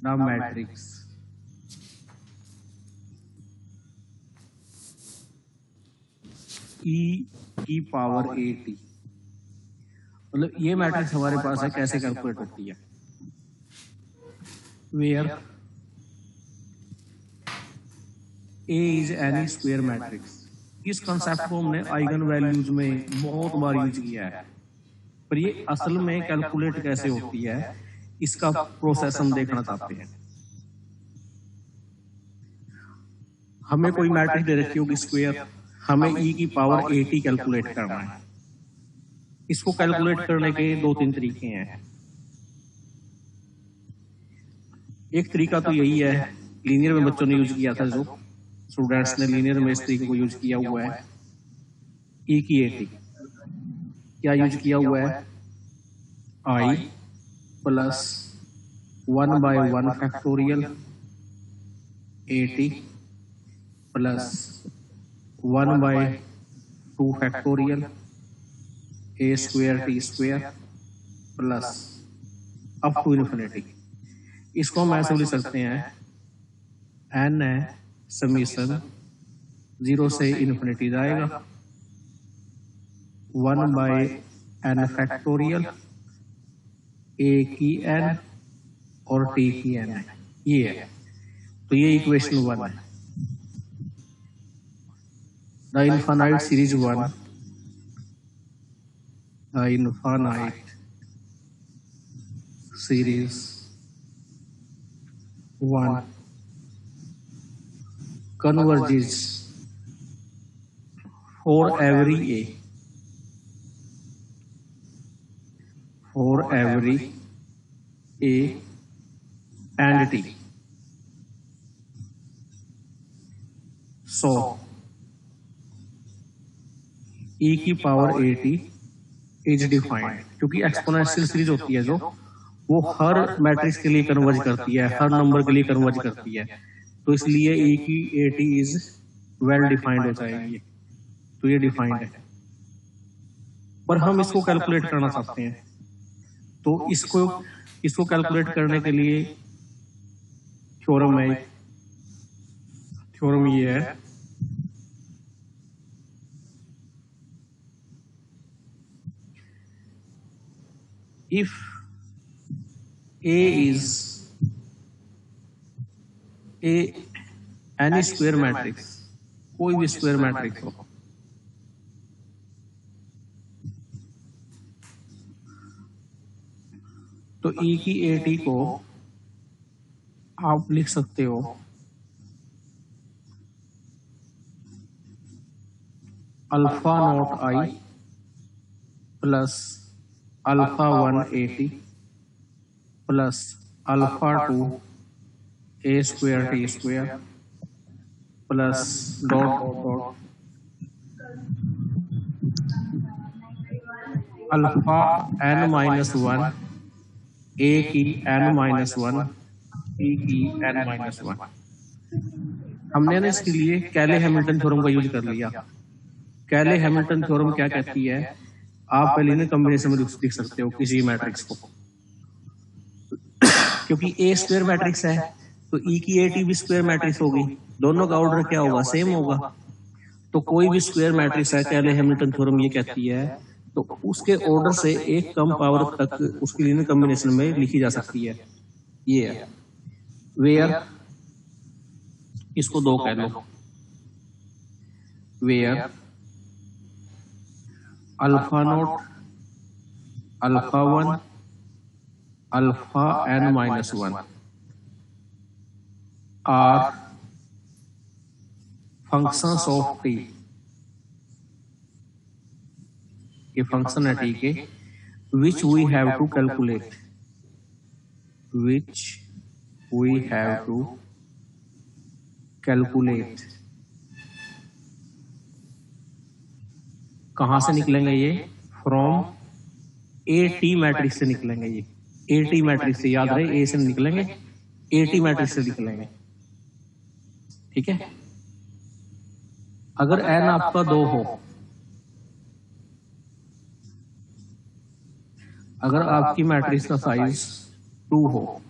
The matrix ई की power A T, मतलब ये मैट्रिक्स हमारे पास है, कैसे कैलकुलेट होती है, where A is any square matrix. इस कंसेप्ट को हमने आइगन वैल्यूज में बहुत बार यूज किया है, पर ये असल में कैलकुलेट कैसे होती है इसका प्रोसेस हम देखना चाहते हैं। हमें कोई मैट्रिक्स दे रखी होगी स्क्वायर, हमें ई की पावर ए टी कैलकुलेट करना है। इसको कैलकुलेट करने के दो तीन तरीके हैं। एक तरीका तो यही है, लीनियर में बच्चों ने यूज किया था, जो स्टूडेंट्स ने लीनियर में इस तरीके को यूज किया हुआ है। ई की ए टी क्या यूज किया हुआ है, I plus 1/1 factorial A T plus 1/2 factorial A square T square plus up to infinity. इसको हम ऐसे लिख सकते हैं, एन है समीशन 0 से इन्फिनिटी जाएगा 1/n फैक्टोरियल ए की n और t की n है, ये है। तो ये इक्वेशन 1 है। The infinite series 1, the infinite series 1 converges for every a, for every a and t. So e की power A T is defined, क्योंकि एक्सपोनेंशियल सीरीज होती है जो वो हर मैट्रिक्स के लिए कन्वर्ज करती है, हर नंबर के लिए कन्वर्ज करती है, तो इसलिए e की A T is well defined हो जाएगी। तो ये डिफाइंड है, पर हम इसको कैलकुलेट करना चाहते हैं। तो इसको कैलकुलेट करने के लिए थ्योरम है, थ्योरम ये है, if a is any square matrix, कोई भी स्क्वायर मैट्रिक्स हो, तो e की ए टी को आप लिख सकते हो alpha not I plus alpha 1 A T plus alpha 2 A square T square plus dot dot alpha n-1 ए की n-1 e की n-1। हमने ना इसके लिए कैले हैमिल्टन थ्योरम का यूज कर लिया। कैले हैमिल्टन थ्योरम क्या कहती है, आप पहले ना कॉम्बिनेशन में लिख सकते हो किसी मैट्रिक्स को, क्योंकि ए स्क्वायर मैट्रिक्स है तो ई की ए टी भी स्क्वायर मैट्रिक्स होगी, दोनों का ऑर्डर क्या होगा, सेम होगा। तो कोई भी स्क्वायर मैट्रिक्स है, कैले हैमिल्टन थ्योरम ये कहती है, तो उसके ऑर्डर से एक कम पावर तक उसकी लीनियर कॉम्बिनेशन में लिखी जा सकती है। ये है वेयर, इसको 2 कह लो, where alpha not alpha 1 alpha n-1 are functions of T, ये फंक्शन है टी के, which we have to calculate, which we have to calculate. कहां से निकलेंगे ये, फ्रॉम ए टी मैट्रिक्स से निकलेंगे। ये ए टी मैट्रिक्स से, याद रहे, ए से निकलेंगे, ए टी मैट्रिक्स से निकलेंगे, ठीक है। अगर n आपका 2 हो, अगर आपकी मैट्रिक्स का साइज 2 हो,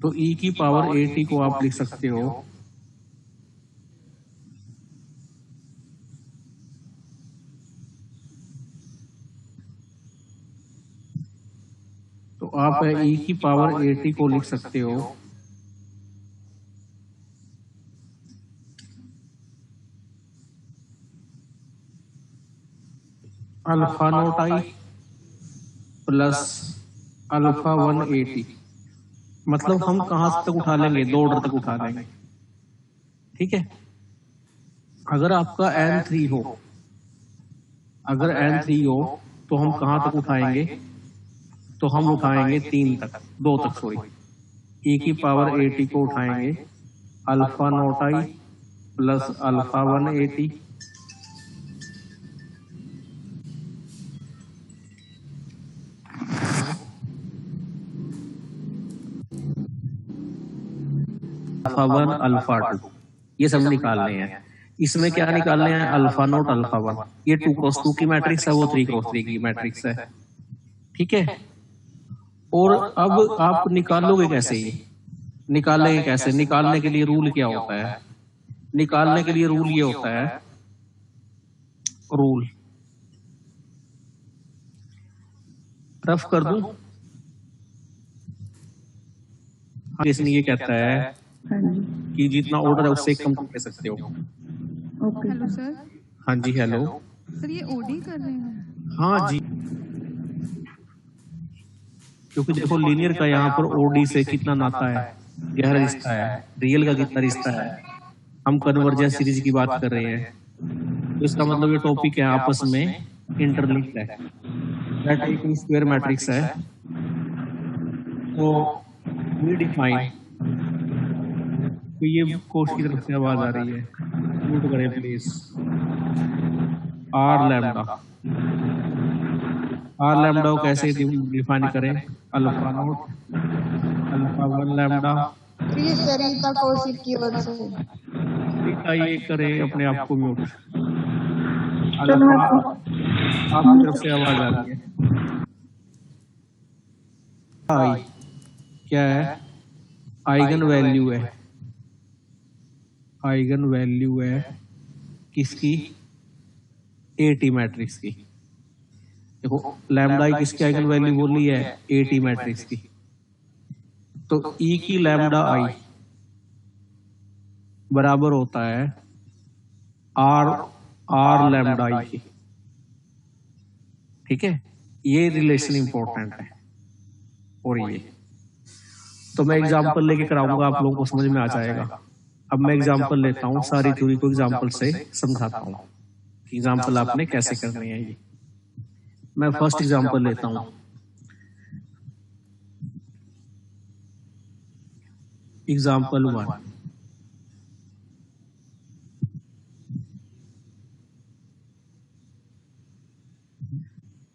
तो ई की पावर AT को आप लिख सकते हो आप ई की पावर AT को लिख सकते हो alpha not I plus alpha 180। मतलब हम कहां तक उठा लेंगे, 2 ऑर्डर तक उठा लेंगे। ठीक है, अगर आपका N3 हो, अगर N3 हो तो हम कहां तक उठाएंगे, तो हम उठाएंगे 3 तक, 2 तक सॉरी। ई की पावर AT को उठाएंगे alpha not I plus alpha 180 alpha 1 alpha 2, ये सब निकालने हैं। इसमें क्या निकालने हैं, अल्फा नॉट अल्फा 1। ये 2x2 की मैट्रिक्स है, वो 3x3 की मैट्रिक्स है। ठीक है, और अब आप निकालोगे कैसे, ये निकालेंगे कैसे? निकालने के लिए रूल क्या होता है? निकालने के लिए रूल ये होता है, रूल रफ कर दूं, इसलिए ये कहता है कि जितना ऑर्डर है उससे कम ले सकते हो। Hello sir. हाँ जी, हेलो सर, ये ओडी कर रहे हैं? हाँ जी, क्योंकि देखो लीनियर का यहाँ पर ओडी से कितना नाता है, गहरा रिश्ता है। रियल का कितना रिश्ता है, हम कन्वर्जेंस सीरीज की बात कर रहे हैं, तो इसका मतलब ये टॉपिक है आपस में इंटरलिंक्ड है। दैट एक स्क्वायर मैट्रिक्स है, तो वी डिफाइन, तो ये कोर्स की तरफ से आवाज आ रही है, म्यूट करें प्लीज। आर लैम्डा को कैसे डिफाइन करें? Alpha not alpha 1 lambda. Please Sarita Kaushik की ओर से ये करें अपने आप को म्यूट। अल्फा आपकी तरफ से आवाज आ रही है। आई क्या है? आइगन वैल्यू है, आइगन वैल्यू है किसकी? AT मैट्रिक्स की। देखो लैम्डा आई किसकी आइगन वैल्यू बोली है? AT मैट्रिक्स की। तो E की लैम्डा आई बराबर होता है R लैम्डा आई की। ठीक है, ये रिलेशन इंपॉर्टेंट है। और ये तो मैं एग्जांपल लेके कराऊंगा, आप लोगों को समझ में आ जाएगा। अब मैं एग्जांपल लेता हूँ, सारी थ्योरी को एग्जांपल से समझाता हूँ। एग्जांपल आपने कैसे करनी है ये। मैं फर्स्ट एग्जांपल लेता हूँ। एग्जांपल 1,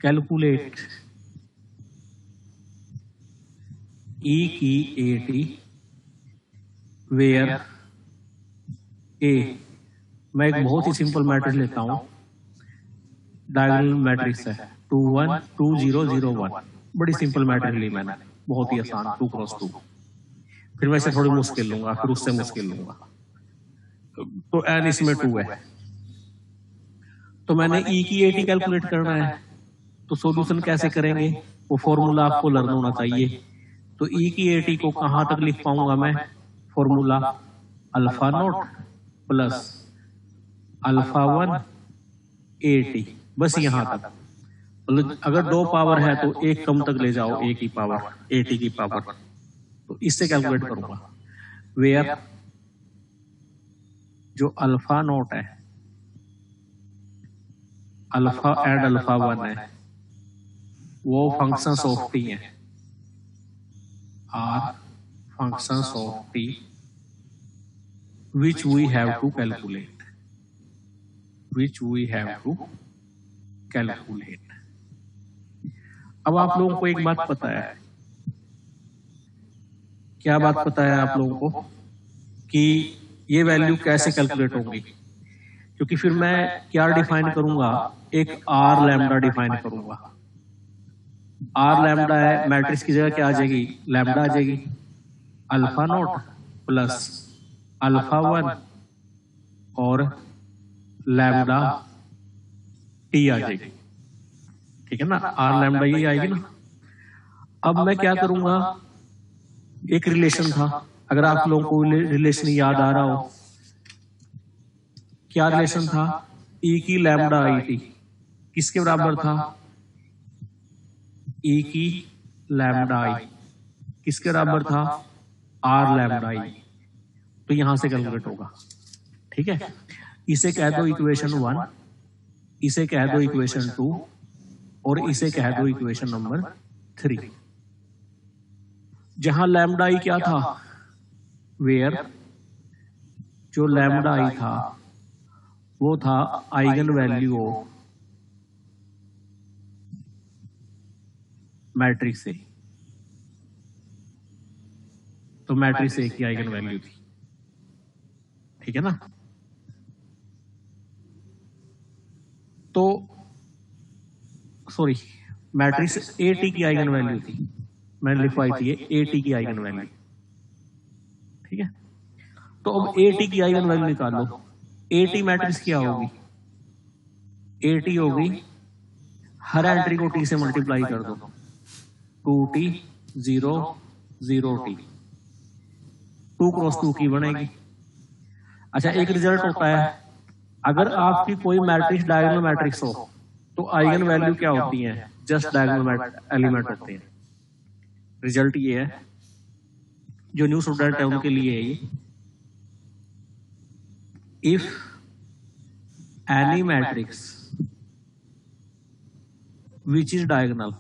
कैलकुलेट E की AT वेयर A। मैं एक बहुत ही सिंपल मैट्रिक्स लेता हूं, डायगोनल मैट्रिक्स है 2 1 2 0 0 1। बड़ी सिंपल मैट्रिक्स ली मैंने, बहुत ही आसान, 2x2। फिर मैं इसे थोड़ी मुश्किल लूंगा, फिर उससे मुश्किल लूंगा, तो n इसमें 2 है। तो मैंने E की AT कैलकुलेट करना है, तो सॉल्यूशन कैसे करेंगे? वो फॉर्मूला आपको लर्न होना चाहिए। तो E की AT को कहां तक लिख पाऊंगा मैं? Formula alpha not plus alpha 1 AT, बस यहां तक। मतलब अगर 2 पावर है तो 1 कम तक ले जाओ, A की पावर AT की पावर, तो इससे कैलकुलेट करूंगा। वेयर जो अल्फा नॉट है, अल्फा एंड अल्फा 1 है, वो फंक्शंस ऑफ T है, are functions of T which we have to calculate, which we have to calculate। अब आप लोगों को एक बात पता है, क्या बात पता है आप लोगों को? कि ये वैल्यू कैसे कैलकुलेट होगी? क्योंकि फिर मैं क्या डिफाइन करूंगा? एक R लैम्डा डिफाइन करूंगा। R लैम्डा है, मैट्रिक्स की जगह क्या आ जाएगी? लैम्डा आ जाएगी। अल्फा नॉट प्लस अल्फा 1 और लैम्डा टी आ जाएगी, ठीक है ना, आर लैम्डा ये आएगी ना। अब मैं क्या करूंगा, एक रिलेशन था, अगर आप लोगों को रिलेशन याद आ रहा हो, क्या रिलेशन था, ई की लैम्डा आई टी किसके बराबर था, ई की लैम्डा आई किसके बराबर था, आर लैम्डा आई। तो यहां से कैलकुलेट होगा, ठीक है। इसे कह दो इक्वेशन 1, इसे कह दो इक्वेशन 2 और इसे कह दो इक्वेशन नंबर 3। जहां लैम्डा आई क्या था, वेयर जो लैम्डा आई था वो था आइगन वैल्यू ऑफ मैट्रिक्स ए, तो मैट्रिक्स ए की आइगन वैल्यू थी, ठीक है ना। तो सॉरी, मैट्रिक्स ए टी की आइगन वैल्यू थी, मैंने लिखवाई थी ए टी की आइगन वैल्यू, ठीक है। तो अब ए टी की आइगन वैल्यू निकालो, ए टी मैट्रिक्स क्या होगी, ए टी होगी हर एंट्री को टी से मल्टीप्लाई कर दो, 2t 0 0t, 2 क्रॉस 2 की बनेगी। अच्छा, एक रिजल्ट होता है, अगर आपकी कोई मैट्रिक्स डायगोनल मैट्रिक्स हो तो आइगन वैल्यू क्या होती है, जस्ट डायगोनल एलिमेंट होते हैं। रिजल्ट ये है, जो न्यू स्टूडेंट है उनके लिए है ये, if any matrix which is diagonal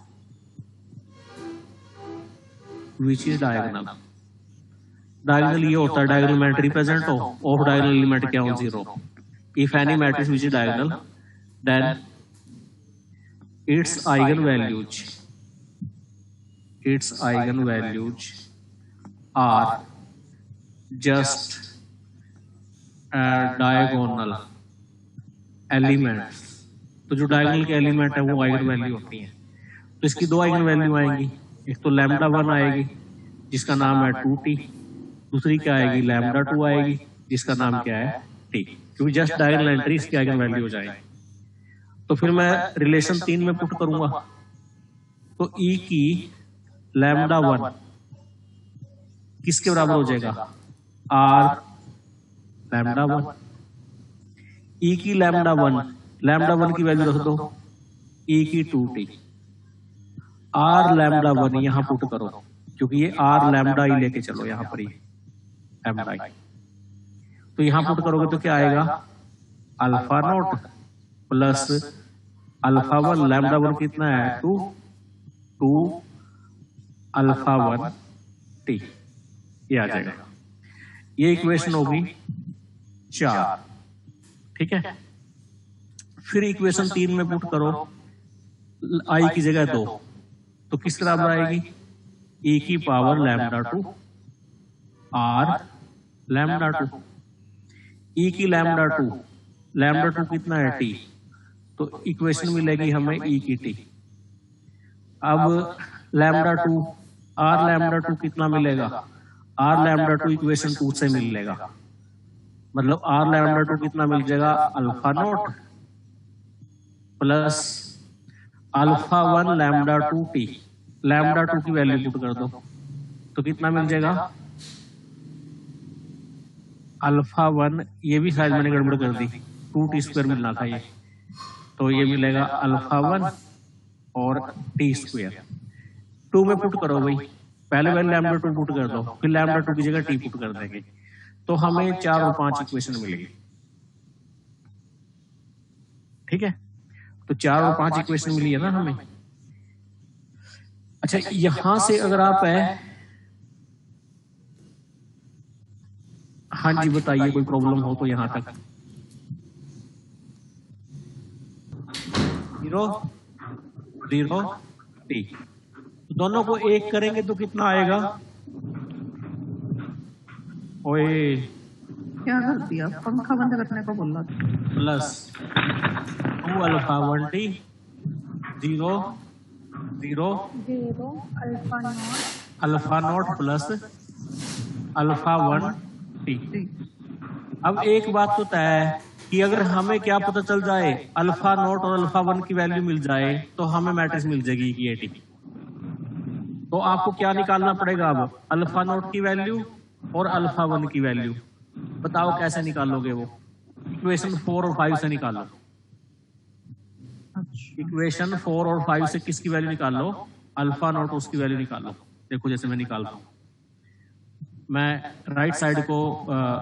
diagonal ये होता है, डायगोनल एलिमेंट रिप्रेजेंट हो, ऑफ डायगोनल एलिमेंट क्या हो, 0। If any matrix which is diagonal then its eigen values are just diagonal elements। तो जो डायगोनल के एलिमेंट है वो आइगन वैल्यू होती है। तो इसकी दो आइगन वैल्यू आएंगी, एक तो लैम्डा 1 आएगी जिसका नाम है 2t, दूसरी क्या आएगी, लैम्डा 2 आएगी जिसका नाम क्या है t, क्योंकि जस्ट डायगोनल एंट्री इसकी आइगन वैल्यू हो जाएगी। तो फिर मैं रिलेशन 3 में पुट करूंगा, तो ई की लैम्डा 1 किसके बराबर हो जाएगा, आर लैम्डा 1। ई की लैम्डा 1 की वैल्यू रख दो, ई की 2t, आर लैम्डा 1 यहां पुट करो, क्योंकि ये आर लैम्डा ही लेके चलो यहां पर ही लैम्डा ही। तो यहां पुट करोगे तो क्या आएगा, alpha not plus alpha 1, lambda 1 कितना है 2 अल्फा 1 टी, ये आ जाएगा। ये इक्वेशन होगी 4, ठीक है। फिर इक्वेशन 3 में पुट करो, आई की जगह 2, तो किस बराबर आएगी, ई की पावर लैम्डा 2 आर लैम्डा 2। ई की लैम्डा 2 कितना है टी, तो इक्वेशन मिलेगी हमें ई की टी। अब लैम्डा 2 आर लैम्डा 2 कितना मिलेगा, आर लैम्डा 2 इक्वेशन 2 से मिलेगा, मतलब आर लैम्डा 2 कितना मिल जाएगा, alpha not plus alpha 1 lambda 2 T, lambda 2 की वैल्यू पुट कर दो तो कितना मिल जाएगा, अल्फा 1, ये भी शायद मैंने गड़बड़ कर दी, 2t स्क्वायर मिलना था ये, तो ये मिलेगा अल्फा 1 और t स्क्वायर। 2 में पुट करो भाई, पहले वैल्यू लैम्डा 2 पुट कर दो, फिर लैम्डा 2 की जगह t पुट कर देंगे, तो हमें 4 और 5 इक्वेशन मिलेगी, ठीक है। तो 4 और 5 इक्वेशन मिली है ना हमें। अच्छा, यहां से अगर आप है, हाँ जी बताइए, कोई प्रॉब्लम हो तो यहां तक। 0 0 t, दोनों को एक करेंगे तो कितना आएगा, ओए क्या कर दिया, पंखा बंद करने को बोला, plus 2 alpha 1 t 0 0 0 alpha not plus alpha 1 T. अब एक बात तो तय है कि अगर हमें क्या पता चल जाए, अल्फा नॉट और अल्फा 1 की वैल्यू मिल जाए तो हमें मैट्रिक्स मिल जाएगी की एटी। तो आपको क्या निकालना पड़ेगा अब, अल्फा नॉट की वैल्यू और अल्फा 1 की वैल्यू। बताओ कैसे निकालोगे वो? इक्वेशन 4 और 5 से निकालो। इक्वेशन 4 और 5 से किसकी वैल्यू निकाल लो? अल्फा नॉट उसकी वैल्यू निकालो। देखो जैसे मैं निकालता हूं, मैं राइट साइड को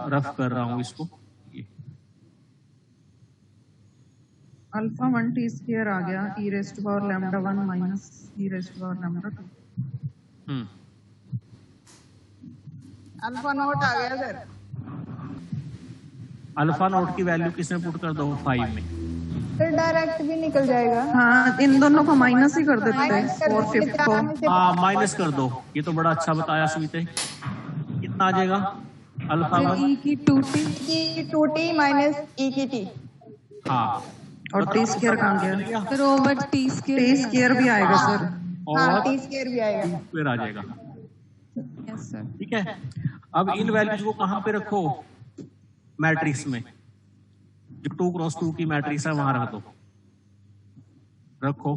रफ कर रहा हूं इसको। अल्फा 1 टी स्क्वायर आ गया, e raised to power lambda 1 minus e raised to power lambda 2। Alpha not आ गया सर। अल्फा नॉट की वैल्यू किसमें पुट कर दो? 5 में। फिर डायरेक्ट भी निकल जाएगा। हाँ, इन दोनों को माइनस ही कर देते हैं, माइनस कर 4 देंगे, 5 को। चारों में से हाँ माइनस कर दो। ये तो बड़ा अच्छा बताया स्मिते। कितना आ जाएगा? अल्फा 1 e की 2t की 2t माइनस e की t। हाँ, और टी स्क्वायर कहाँ गया? फिर ओवर टी स्क्वायर भी आएगा सर। हाँ और t स्क्वायर भी आएगा। स्क्वायर आ जाएगा। Yes sir. ठीक है, अब इन वैल्यूज को कहां पे रखो? मैट्रिक्स में। जो 2 क्रॉस 2 की मैट्रिक्स है वहां रख दो, रखो।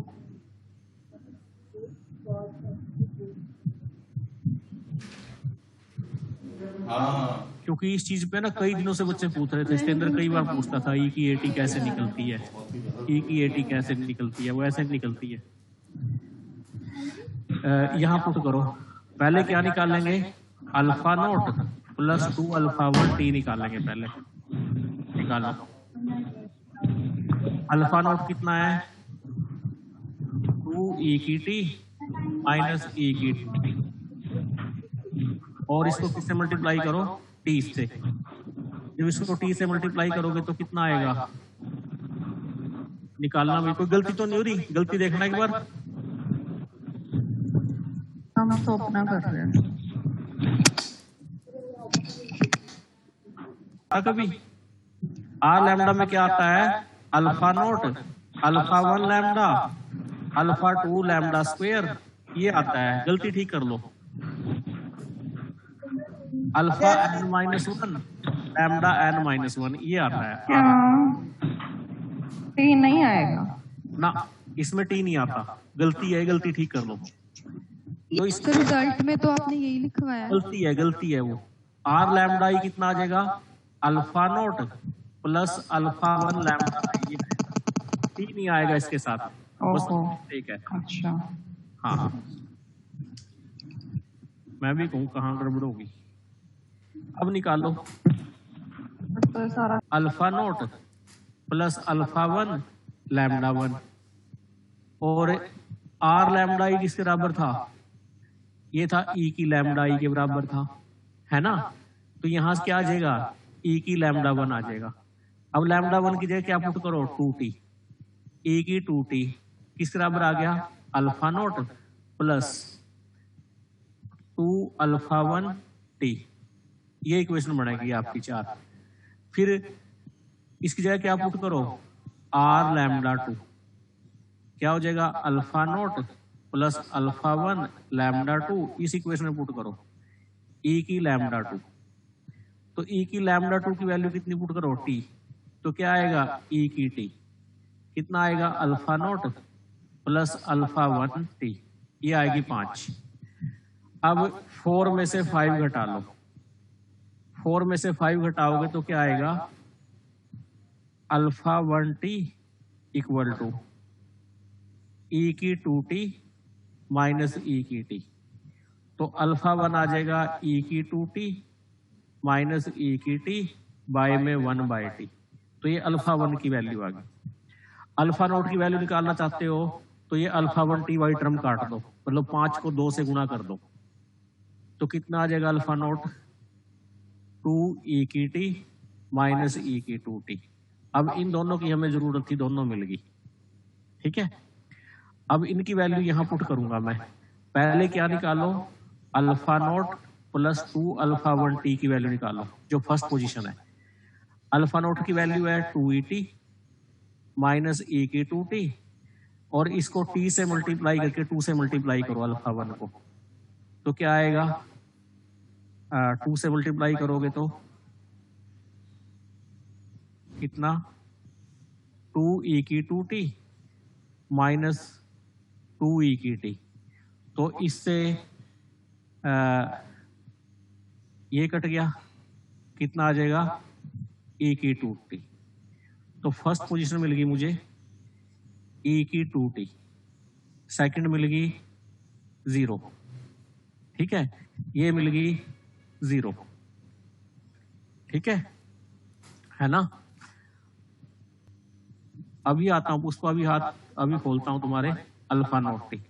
क्योंकि इस चीज पे ना कई दिनों से बच्चे पूछ रहे थे, इसके अंदर कई बार पूछता था ई की एटी कैसे निकलती है, ई की एटी कैसे निकलती है, वो ऐसे निकलती है। यहाँ पुट करो। पहले क्या निकालेंगे? Alpha not plus 2 alpha 1 T निकालेंगे। पहले निकालो। अल्फा नॉट कितना है? 2 ई की टी माइनस ई की टी, और इसको किससे मल्टीप्लाई करो? टी से। जब इसको टी से मल्टीप्लाई करोगे तो कितना आएगा? निकालना भी, कोई गलती तो नहीं हो रही? गलती देखना एक बार। हम तो अपना कर रहे हैं। कभी आर लैम्डा में क्या आता है? Alpha not alpha 1 lambda alpha 2 lambda square, ये आता है। गलती ठीक कर लो। Alpha n minus 1 lambda n minus 1, ये आता है। टी नहीं आएगा ना, इसमें टी नहीं आता। गलती है, गलती ठीक कर लो। तो इस रिजल्ट में तो आपने यही लिखवाया है। गलती है वो। आर लैम्डा ही कितना आ जाएगा? Alpha not plus alpha 1 lambda, T नहीं आएगा इसके साथ। ठीक है, अच्छा। हाँ मैं भी कहूँ कहाँ गड़बड़ होगी। अब निकालो। तो सारा alpha not plus alpha 1 lambda 1, और आर लैम्डा ई किसके बराबर था? ये था ई की लैम्डा ई के बराबर था, है ना? तो यहां से क्या आ जाएगा? ई की लैम्डा 1 आ जाएगा। अब लैम्डा 1 की जगह क्या पुट करो? 2t। ई की 2t किसके बराबर आ गया? Alpha not plus 2 alpha 1 T. ये इक्वेशन बनेगी आपकी 4। फिर इसकी जगह क्या पुट करो? Or lambda 2। क्या हो जाएगा? Alpha not plus alpha 1 lambda 2। इस इक्वेशन में पुट करो ई की लैम्डा 2। तो ई की लैम्डा 2 की वैल्यू कितनी पुट करो? टी। तो क्या आएगा? ई की टी कितना आएगा? Alpha not plus alpha 1 T, ये आएगी 5। अब 4 में से 5 घटा लो। 4 में से 5 घटाओगे तो क्या आएगा? अल्फा 1 टी इक्वल टू ई की 2t माइनस ई की टी। तो अल्फा 1 आ जाएगा ई की 2t माइनस ई की टी बाय में 1 बाय टी। तो ये अल्फा 1 की वैल्यू आ गई। अल्फा नॉट की वैल्यू निकालना चाहते हो तो ये अल्फा 1 टी वाई टर्म काट दो, मतलब 5 को 2 से गुणा कर दो। तो कितना आ जाएगा? अल्फा नॉट 2 ई की टी माइनस ई की 2t। अब इन दोनों की हमें जरूरत थी, दोनों मिल गई। ठीक है, अब इनकी वैल्यू यहां पुट करूंगा मैं। पहले क्या निकालो? Alpha not plus 2 alpha 1 T की वैल्यू निकालो, जो फर्स्ट पोजीशन है। अल्फा नॉट की वैल्यू है 2et माइनस e की 2t, और इसको t से मल्टीप्लाई करके 2 से मल्टीप्लाई करो अल्फा 1 को, तो क्या आएगा? 2 से मल्टीप्लाई करोगे तो कितना 2e की 2t माइनस 2e की t। तो इससे ये कट गया, कितना आ जाएगा e की 2t। तो फर्स्ट पोजीशन मिल गई मुझे e की 2t, सेकंड मिल गई 0, ठीक है, ये मिल गई 0, ठीक है ना। अभी आता हूं पुष्पा, अभी खोलता हूं तुम्हारे alpha note T.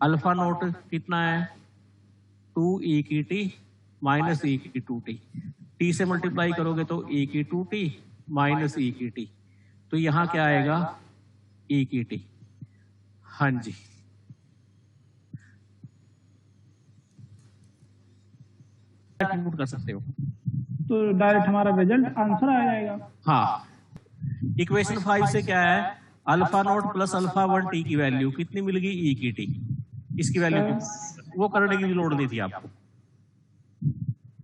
Alpha note कितना है 2e की टी माइनस e की 2t, t से मल्टीप्लाई करोगे तो e की 2t माइनस e की t, तो यहां क्या आएगा e की t। हाँ जी, इंक्लूड कर सकते हो तो डायरेक्ट हमारा रिजल्ट आंसर आ जाएगा। हाँ, इक्वेशन 5 से क्या है alpha note plus alpha 1 T की वैल्यू कितनी मिल गई e की t, इसकी वैल्यू वो करने की लोड नहीं थी आपको,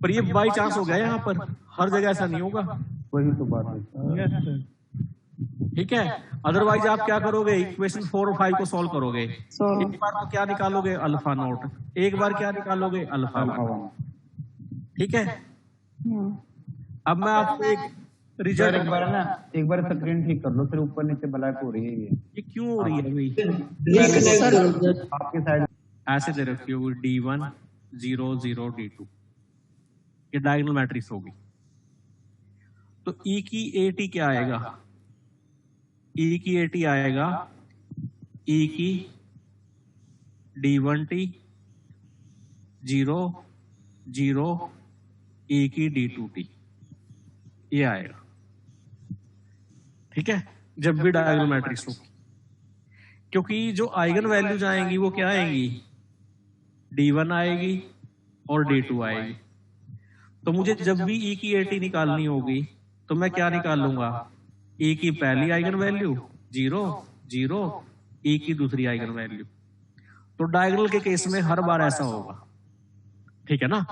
पर ये बाई चांस हो गया यहाँ पर, हर जगह ऐसा नहीं होगा। वही तो बात है। ठीक है, अदरवाइज आप क्या करोगे इक्वेशन 4 और 5 को सॉल्व करोगे, एक बार तो क्या निकालोगे अल्फा नोट, एक बार क्या निकालोगे अल्फा 1, ठीक है। अब मैं आपको एक रिजल्ट एक बार स्क्रीन ठीक कर लो, फिर ऊपर नीचे ब्लैक हो रही है ये क्यों हो रही है भाई? आपके साइड ऐसे दे रखी होगी D1 0 0 D2, ये डायगोनल मैट्रिक्स होगी। तो E की AT क्या आएगा, E की AT आएगा E की D1T 0 0 E की D2T, ये आएगा, ठीक है, जब भी डायगोनल मैट्रिक्स हो, क्योंकि जो आइगन वैल्यूज आएंगी वो क्या आएंगी D1 आएगी और D2 आएगी। तो मुझे जब भी E की AT निकालनी होगी तो मैं क्या निकाल लूंगा, E की पहली आइगन वैल्यू 0 0 E की दूसरी आइगन वैल्यू। तो डायगोनल के केस में हर बार ऐसा होगा, ठीक है ना।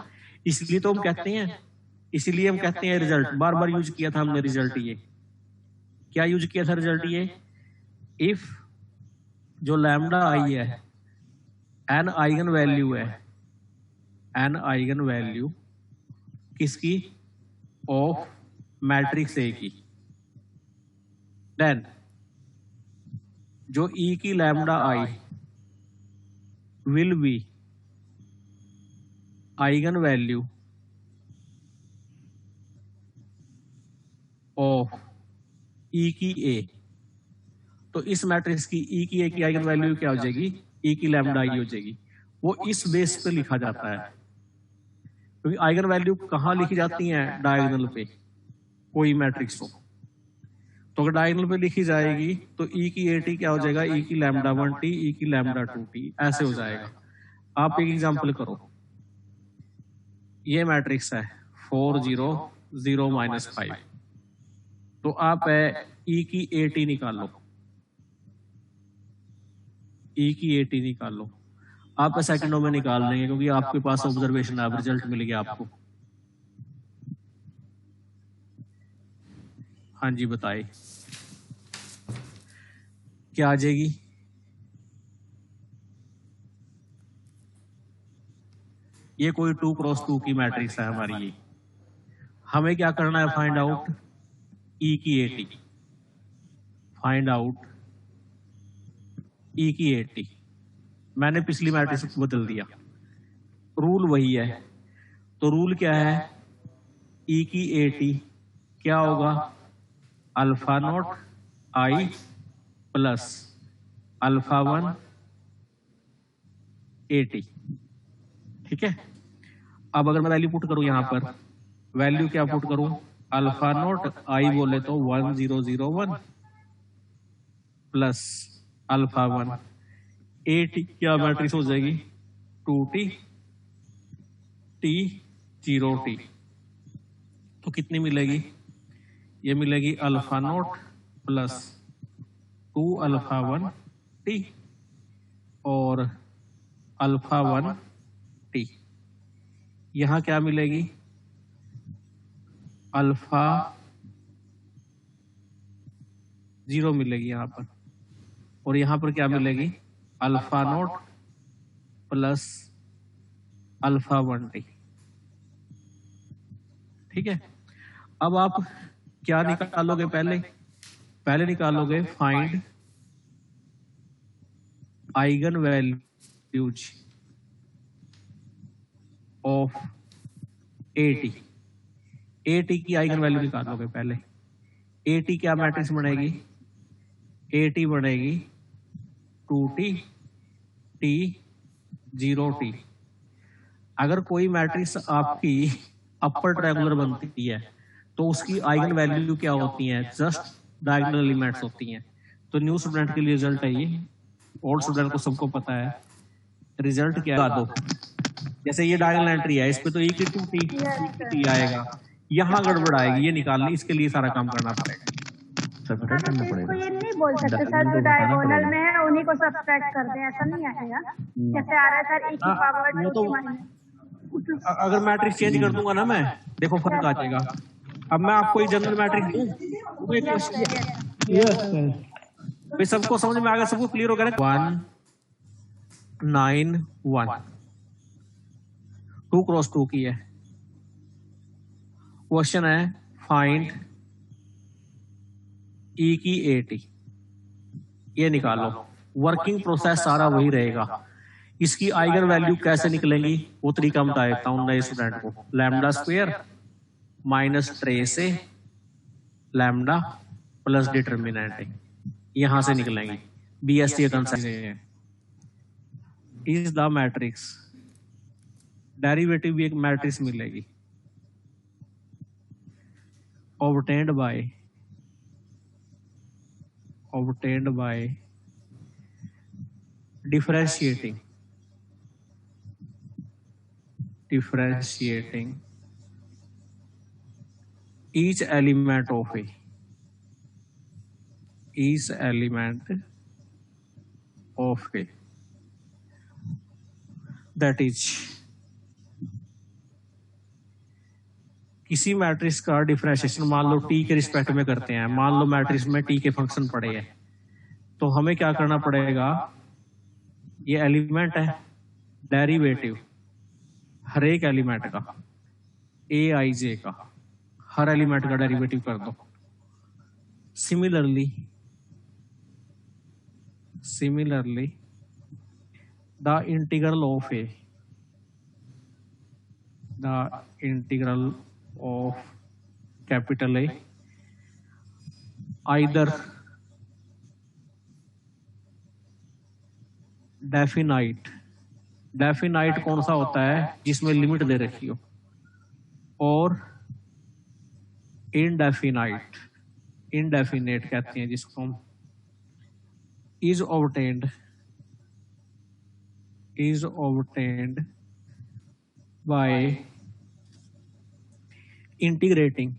इसलिए तो हम कहते हैं रिजल्ट, बार बार यूज किया था हमने रिजल्ट, ये क्या यूज किया था रिजल्ट, ये इफ जो लैम्डा आई है एन आइगन वैल्यू है, एन आइगन वैल्यू किसकी, ऑफ मैट्रिक्स ए की, देन जो ई की lambda I will be eigenvalue of E की ए। तो इस मैट्रिक्स की ई की ए की आइगन वैल्यू क्या हो जाएगी, ई की लैम्डा आई हो जाएगी। वो इस बेस पे लिखा जाता है, क्योंकि आइगन वैल्यू कहाँ लिखी जाती है, डायगोनल पे, कोई मैट्रिक्स हो तो अगर डायगोनल पे लिखी जाएगी तो ई की AT क्या हो जाएगा, ई की लैम्डा 1T ई की लैम्डा 2T, ऐसे हो जाएगा। आप एक एग्जांपल करो, ये मैट्रिक्स है 4 0 0 -5, तो आप ई की AT निकालो, ई की AT निकाल लो, आप सेकंडों में निकाल लेंगे क्योंकि आपके पास ऑब्जर्वेशन है, रिजल्ट मिल गया आपको। हाँ जी बताइए क्या आ जाएगी, ये कोई 2x2 की मैट्रिक्स है हमारी, ये हमें क्या करना है, फाइंड आउट ई की AT, फाइंड आउट ई की AT। मैंने पिछली मैट्रिक्स को बदल दिया, रूल वही है। तो रूल क्या है, ई की AT क्या होगा, alpha not I plus alpha 1 AT, ठीक है। अब अगर मैं वैल्यू पुट करूं यहां पर, वैल्यू क्या पुट करूं, अल्फा नॉट आई बोले तो 1 0 0 1 प्लस अल्फा 1 AT क्या मैट्रिक्स हो जाएगी 2T T 0T। तो कितनी मिलेगी, ये मिलेगी alpha not plus 2 alpha 1 T और अल्फा 1 T। यहां क्या मिलेगी, अल्फा 0 मिलेगी यहां पर, और यहां पर क्या मिलेगी, alpha not plus alpha 1t। ठीक है, अब आप क्या निकालोगे, पहले निकालोगे find eigen values of AT। AT की आइगन वैल्यू निकालोगे पहले। AT क्या मैट्रिक्स बनेगी, AT बनेगी 2t t 0t। अगर कोई मैट्रिक्स आपकी अपर ट्रायंगुलर बनती है तो उसकी आइगन वैल्यू क्या होती है, जस्ट डायगोनल एलिमेंट्स होती हैं। तो न्यू स्टूडेंट के लिए रिजल्ट है ये, ओल्ड स्टूडेंट को सबको पता है रिजल्ट क्या लगा दो। जैसे ये डायगोनल एंट्री है, इस पे तो e की 2t आएगा, यहाँ गड़बड़ आएगी, ये निकालनी, इसके लिए सारा काम करना पड़ेगा। सब्ट्रैक्ट करना पड़ेगा। ये नहीं बोल सकते सर जो डायगोनल में है उन्हीं को सब्ट्रैक्ट कर दें, ऐसा नहीं आएगा। जैसे आ रहा है सर e की पावर 2 अगर मैट्रिक्स चेंज कर दूंगा ना मैं, देखो फर्क आ जाएगा। अब मैं आपको एक जनरल मैट्रिक्स दूं, एक क्वेश्चन भाई सबको समझ में आ गया, सबको क्लियर हो गया ना। 1 9 1 2 क्रॉस 2 की है। क्वेश्चन है फाइंड e की AT, ये निकालो। वर्किंग प्रोसेस सारा वही रहेगा। इसकी आइगन वैल्यू कैसे निकलेंगी वो तरीका बता देता हूं नए स्टूडेंट को। लैम्डा स्क्वायर माइनस ट्रेस ए लैम्डा प्लस डिटर्मिनेंट है, यहां से निकलेंगी। BST concept is the matrix, derivative भी एक मैट्रिक्स मिलेगी obtained by differentiating each element of A, that is किसी मैट्रिक्स का डिफरेंशिएशन मान लो t के रिस्पेक्ट में करते हैं, मान लो मैट्रिक्स में t के फंक्शन पड़े हैं, तो हमें क्या करना पड़ेगा, ये एलिमेंट है, डेरिवेटिव हर एक एलिमेंट का aij का, हर एलिमेंट का डेरिवेटिव कर दो। Similarly the integral of capital A either definite कौन सा होता है जिसमें लिमिट दे रखी हो, और इनडेफिनेट कहते हैं जिसको हम, is obtained by integrating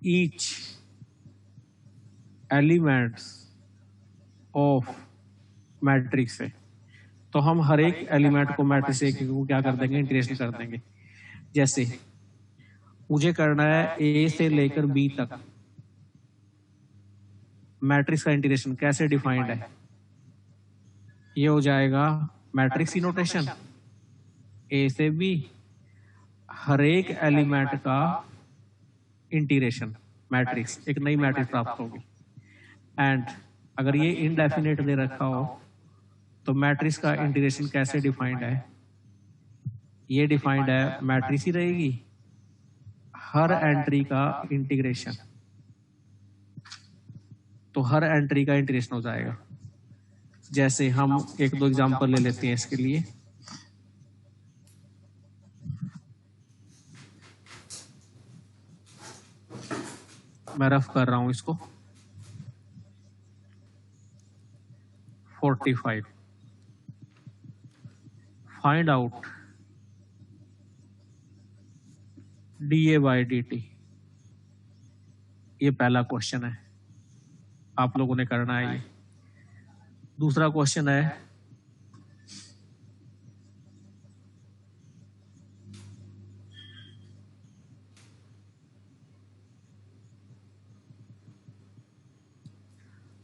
each elements of matrix है। तो हम हर एक एलिमेंट को मैट्रिक्स एक को क्या कर देंगे, इंटीग्रेशन कर देंगे। जैसे मुझे करना है A से लेकर B तक, मैट्रिक्स का इंटीग्रेशन कैसे डिफाइंड है, ये हो जाएगा मैट्रिक्स की नोटेशन A से B, हर एक एलिमेंट का इंटीग्रेशन मैट्रिक्स, एक नई मैट्रिक्स प्राप्त होगी। एंड अगर ये इनडेफिनेट दे रखा हो तो मैट्रिक्स का इंटीग्रेशन कैसे डिफाइंड है, ये डिफाइंड है मैट्रिक्स ही रहेगी, हर एंट्री का इंटीग्रेशन, तो हर एंट्री का इंटीग्रेशन हो जाएगा। जैसे हम एक दो एग्जांपल ले लेते हैं इसके लिए। मैं रफ कर रहा हूं इसको। 45 find out dA by dt, ये पहला क्वेश्चन है, आप लोगों ने करना है ये। दूसरा क्वेश्चन है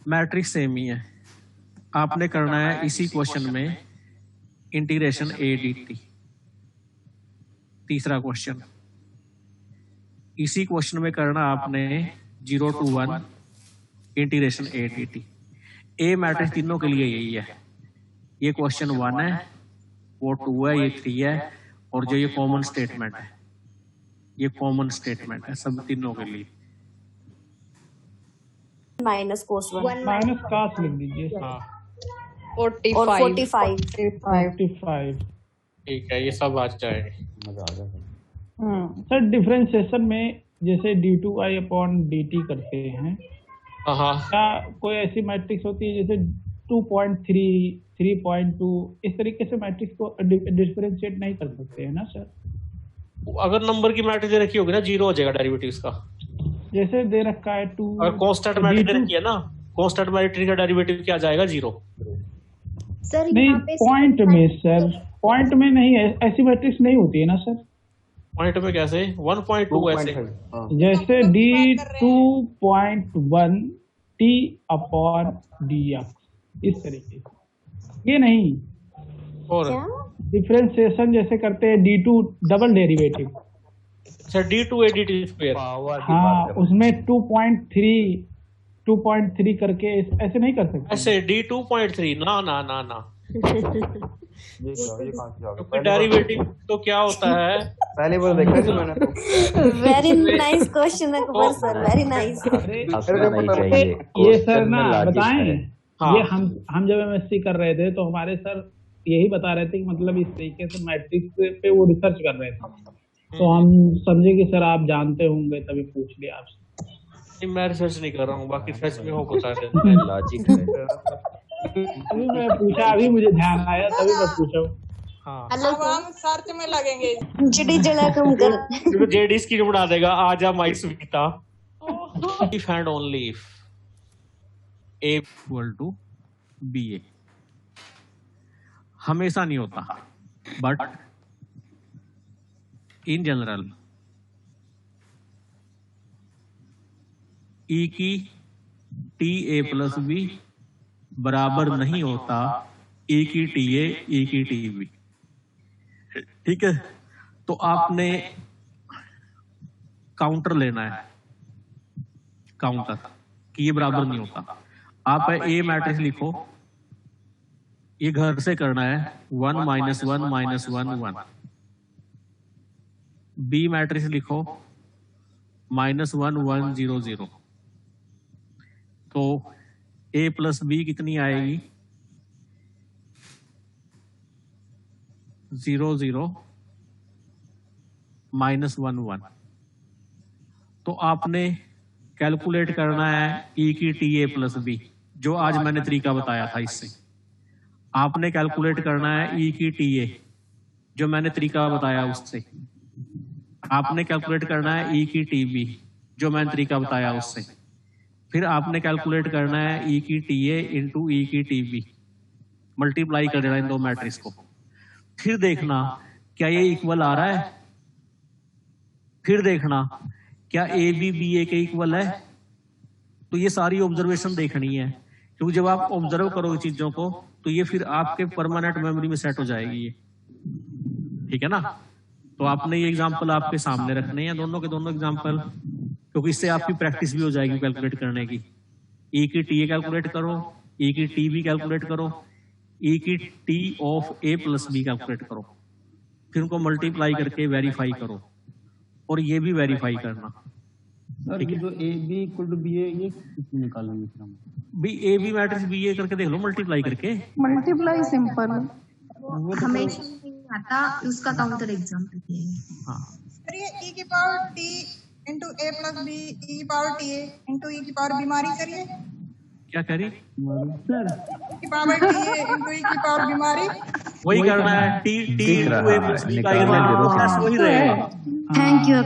मैट्रिक्स सेम ही है, आपने करना है इसी क्वेश्चन में इंटीग्रेशन ए डी टी। तीसरा क्वेश्चन इसी क्वेश्चन में करना आपने 0 to 1 integration A D T. A matrix तीनों के लिए यही है, ये क्वेश्चन 1 है, वो 2 है, ये 3 है, और जो ये कॉमन स्टेटमेंट है, ये कॉमन स्टेटमेंट है सब तीनों के लिए। माइनस कोस 1 माइनस कास लिख दीजिए। हाँ 45 और 45 45। ठीक है, ये सब आ जाएगा। सर डिफरेंशिएशन में जैसे d2i/dt करते हैं, हाँ क्या कोई ऐसी मैट्रिक्स होती है जैसे 2.3, 3.2 इस तरीके से मैट्रिक्स को डिफरेंशिएट नहीं कर सकते हैं ना सर? अगर नंबर की मैट्रिक्स दे रखी होगी ना, 0 हो जाएगा डेरिवेटिव इसका। जैसे दे रखा है 2 और कांस्टेंट मैट्रिक्स दे रखी है ना, कांस्टेंट मैट्रिक्स का डेरिवेटिव क्या जाएगा? 0। सर नहीं, यहाँ पे पॉइंट में सर, पॉइंट में नहीं है, ऐसी मैट्रिक्स नहीं होती है ना सर? पॉइंट में कैसे? 1.2 ऐसे। जैसे d2.1 t/dx इस तरीके से, ये नहीं। और क्या डिफरेंशिएशन जैसे करते हैं d2 डबल डेरिवेटिव, अच्छा d2a/dt²। हाँ उसमें 2.3 करके ऐसे नहीं कर सकते। ऐसे d2.3 ना ना ना ना, क्योंकि डेरिवेटिव तो क्या होता है? पहले बार देखा थी मैंने तो। Very nice question Akbar sir, very nice. ये सर ना बताएं, हाँ। ये हम जब MSc कर रहे थे तो हमारे सर यही बता रहे थे कि मतलब इस तरीके से मैट्रिक्स पे वो रिसर्च कर रहे थे, तो हम समझे कि सर आप जानते होंगे तभी पूछ लिया आपसे। मैं रिसर्च नहीं कर रहा हूँ, बाकी सच में हो बता रहे लॉजिक है। अभी मैं पूछा, अभी मुझे ध्यान आया तभी मैं पूछा। हाँ अब हम सर्च में लगेंगे। चिड़ी जला कम कर। क्योंकि जेडीस की बना देगा, आजा माई स्वीता। If and only if a equal to ba, हमेशा नहीं होता, बट इन जनरल e की ta+b बराबर नहीं होता e की ta e की tb। ठीक है, तो आपने काउंटर लेना है, काउंटर कि ये बराबर नहीं होता। आप ए मैट्रिक्स लिखो, ये घर से करना है 1 - 1 -1 1। बी मैट्रिक्स लिखो -1 1 0 0। तो a + b कितनी आएगी? 0 0 -1 1। तो आपने कैलकुलेट करना है e की ta+b, जो आज मैंने तरीका बताया था। इससे आपने कैलकुलेट करना है e की ta, जो मैंने तरीका बताया उससे। आपने कैलकुलेट करना है e की tb, जो मैंने तरीका बताया उससे। फिर आपने कैलकुलेट करना है e की ta इंटू e की tb, मल्टीप्लाई कर देना इन दो मैट्रिक्स को। फिर देखना क्या ये इक्वल आ रहा है, फिर देखना क्या a b ba के इक्वल है। तो ये सारी ऑब्जर्वेशन देखनी है, क्योंकि जब आप ऑब्जर्व करोगे चीजों को तो ये फिर आपके परमानेंट मेमोरी में सेट हो जाएगी ये। ठीक है ना? तो आपने ये एग्जांपल आपके सामने रखने हैं, दोनों के दोनों एग्जांपल, क्योंकि इससे आपकी प्रैक्टिस भी हो जाएगी कैलकुलेट करने की। e की टी कैलकुलेट करो, e की टी भी कैलकुलेट करो, e की T of a + b calculate करो, फिर उनको मल्टीप्लाई करके वेरीफाई करो, और ये भी वेरीफाई करना। सर ये जो a b equal to ba ये किससे निकालेंगे फिर हम? भी A B matrix B A करके देख लो, मल्टीप्लाई करके। Multiply simple. हमेशा नहीं आता, उसका काउंटर एग्जांपल है। हाँ सर ये e की power t into a + b e की पावर ta इंटू e की पावर b मारी सर, ये क्या करी? सर e की पावर ta इंटू e की पावर b मारी, वही करना है, टी इंटू a + b का वही रहेगा। Thank you.